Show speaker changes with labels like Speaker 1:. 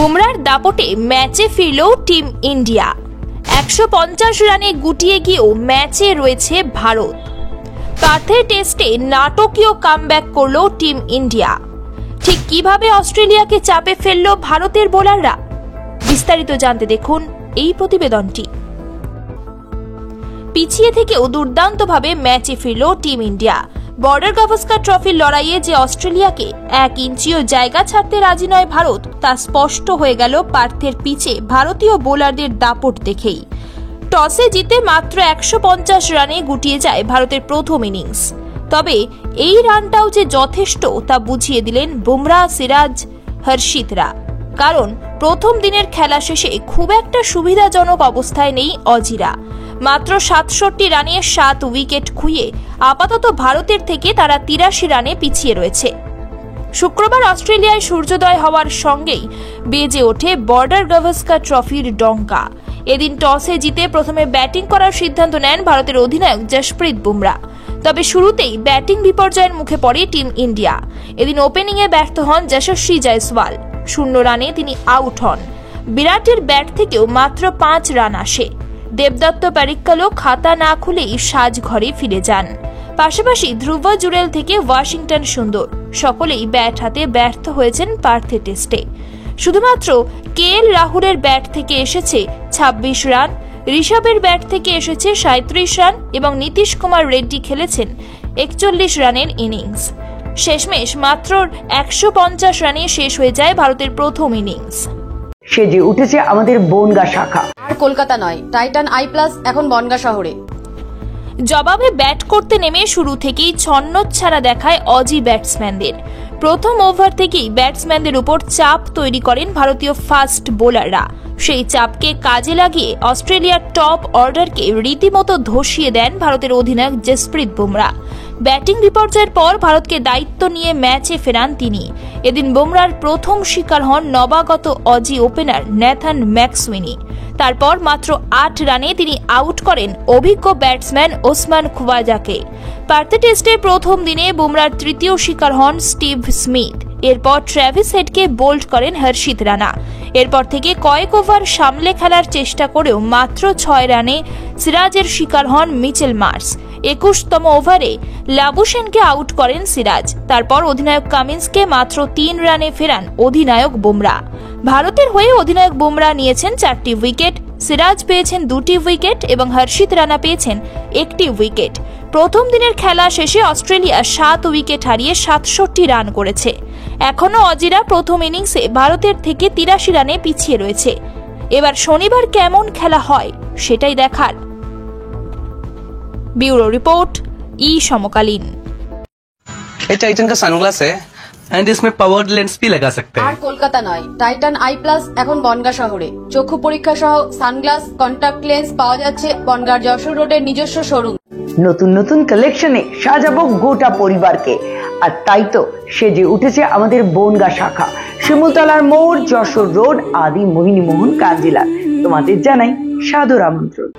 Speaker 1: বুমরার দাপটে ম্যাচে ফিরল টিম ইন্ডিয়া। 150 রানে গুটিয়ে গিয়েও ম্যাচে রয়েছে ভারত। পার্থের টেস্টে নাটকীয় কামব্যাক করল টিম ইন্ডিয়া। ঠিক কিভাবে অস্ট্রেলিয়াকে চাপে ফেলল ভারতের বোলাররা, বিস্তারিত জানতে দেখুন এই প্রতিবেদনটি। পিছিয়ে থেকেও দুর্দান্তভাবে ম্যাচে ফিরল টিম ইন্ডিয়া। বর্ডার গাভাস্কার ট্রফির লড়াইয়ে যে অস্ট্রেলিয়াকে 1 ইঞ্চিও জায়গা ছাড়তে রাজি নয় ভারত, তা স্পষ্ট হয়ে গেল পার্থের পিচে ভারতীয় বোলারদের দাপট দেখেই। টসে জিতে মাত্র 150 রানে গুটিয়ে যায় ভারতের প্রথম ইনিংস। তবে এই রানটাও যে যথেষ্ট তা বুঝিয়ে দিলেন বুমরা, সিরাজ, হর্ষিতরা। কারণ প্রথম দিনের খেলা শেষে খুব একটা সুবিধাজনক অবস্থায় নেই অজিরা। মাত্র 67 রানে 7 উইকেট খুইয়ে আপাতত ভারতের থেকে তারা 83 রানে পিছিয়ে রয়েছে। শুক্রবার অস্ট্রেলিয়ায় সূর্যোদয় হওয়ার সঙ্গেই বেজে ওঠে বর্ডার গাভাস্কার ট্রফির ডঙ্কা। এদিন টসে জিতে প্রথমে ব্যাটিং করার সিদ্ধান্ত নেন ভারতের অধিনায়ক জসপ্রীত বুমরা। তবে শুরুতেই ব্যাটিং বিপর্যয়ের মুখে পড়ে টিম ইন্ডিয়া। এদিন ওপেনিংয়ে ব্যর্থ হন যশস্বী জয়সওয়াল। 0 রানে তিনি আউট হন। বিরাটের ব্যাট থেকেও মাত্র 5 রান আসে। দেবদত্ত পারিক্কালও খাতা না খুলেই সাজঘরে ফিরে যান। পাশাপাশি ধ্রুব জুরেল থেকে ওয়াশিংটন সুন্দর সকলেই ব্যাট হাতে ব্যর্থ হয়েছেন পার্থে টেস্টে। শুধুমাত্র কেএল রাহুলের ব্যাট থেকে এসেছে 26 রান, ঋষভের ব্যাট থেকে এসেছে 37 রান এবং নীতিশ কুমার রেড্ডি খেলেছেন 41 রানের ইনিংস। শেষমেশ মাত্র 150 রানে শেষ হয়ে যায় ভারতের প্রথম ইনিংস।
Speaker 2: সেজে উঠেছে আমাদের বনগা শাখা।
Speaker 3: আর কলকাতা নয়, টাইটান আই প্লাস এখন বনগা শহরে।
Speaker 1: জবাবে ব্যাট করতে নেমে শুরু থেকেই ছন্নছাড়া দেখায় অজি ব্যাটসম্যানদের। প্রথম ওভার থেকেই ব্যাটসম্যানদের উপর চাপ তৈরি করেন ভারতীয় ফাস্ট বোলাররা। সেই চাপকে কাজে লাগিয়ে অস্ট্রেলিয়ার টপ অর্ডারকে রীতিমতো ধসিয়ে দেন ভারতের অধিনায়ক জসপ্রীত বুমরা। ব্যাটিং বিপর্যয়ের পর ভারতকে দায়িত্ব নিয়ে ম্যাচে ফেরান তিনি। এদিন বুমরার প্রথম শিকার হন নবাগত অজি ওপেনার ন্যাথান ম্যাকসুইনি। তারপর মাত্র 8 রানে তিনি আউট করেন অভিজ্ঞ ব্যাটসম্যান ওসমান খুওয়াজাকে। পার্থে টেস্টের প্রথম দিনে বুমরার তৃতীয় শিকার হন স্টিভ স্মিথ। এরপর ট্র্যাভিস হেডকে বোল্ড করেন হর্ষিত রানা। এরপর থেকে কয়েক ওভার সামলে খেলার চেষ্টা করেও মাত্র 6 রানে সিরাজের শিকার হন মিচেল মার্স। 21তম ওভারে লাবুশেনকে আউট করেন সিরাজ। তারপর অধিনায়ক কামিন্সকে মাত্র 3 রানে ফেরান অধিনায়ক বুমরা। ভারতের হয়ে অধিনায়ক বুমরা নিয়েছেন 4টি উইকেট, সিরাজ পেয়েছেন 2টি উইকেট এবং হর্ষিত রানা পেয়েছেন 1টি উইকেট। প্রথম দিনের খেলা শেষে অস্ট্রেলিয়া 7 উইকেট হারিয়ে 67 রান করেছে। এখনো অজিরা প্রথম ইনিংসে ভারতের থেকে 83 রানে পিছিয়ে রয়েছে। এবার শনিবার কেমন খেলা হয় সেটাই দেখার। ब्यूरो रिपोर्ट, ई समकालीन।
Speaker 4: ये टाइटन का सनग्लास है एंड इसमें पावर्ड लेंस भी लगा सकते हैं।
Speaker 3: আর কলকাতা নয়, টাইটান আই প্লাস এখন বনগা শহরে। চক্ষু পরীক্ষা সহ সানগ্লাস, কন্টাক্ট লেন্স পাওয়া যাচ্ছে বনগার যশোর রোডের নিজস্ব শোরুম।
Speaker 2: নতুন নতুন কালেকশনে সাজাবো গোটা পরিবারকে। আর তাই তো সেজে উঠেছে আমাদের বনগা শাখা। শিমুলতলার মোড়, যশোর রোড, আদি মোহিনী মোহন কাঞ্জিলা। তোমাদের জানাই সাদর আমন্ত্রণ।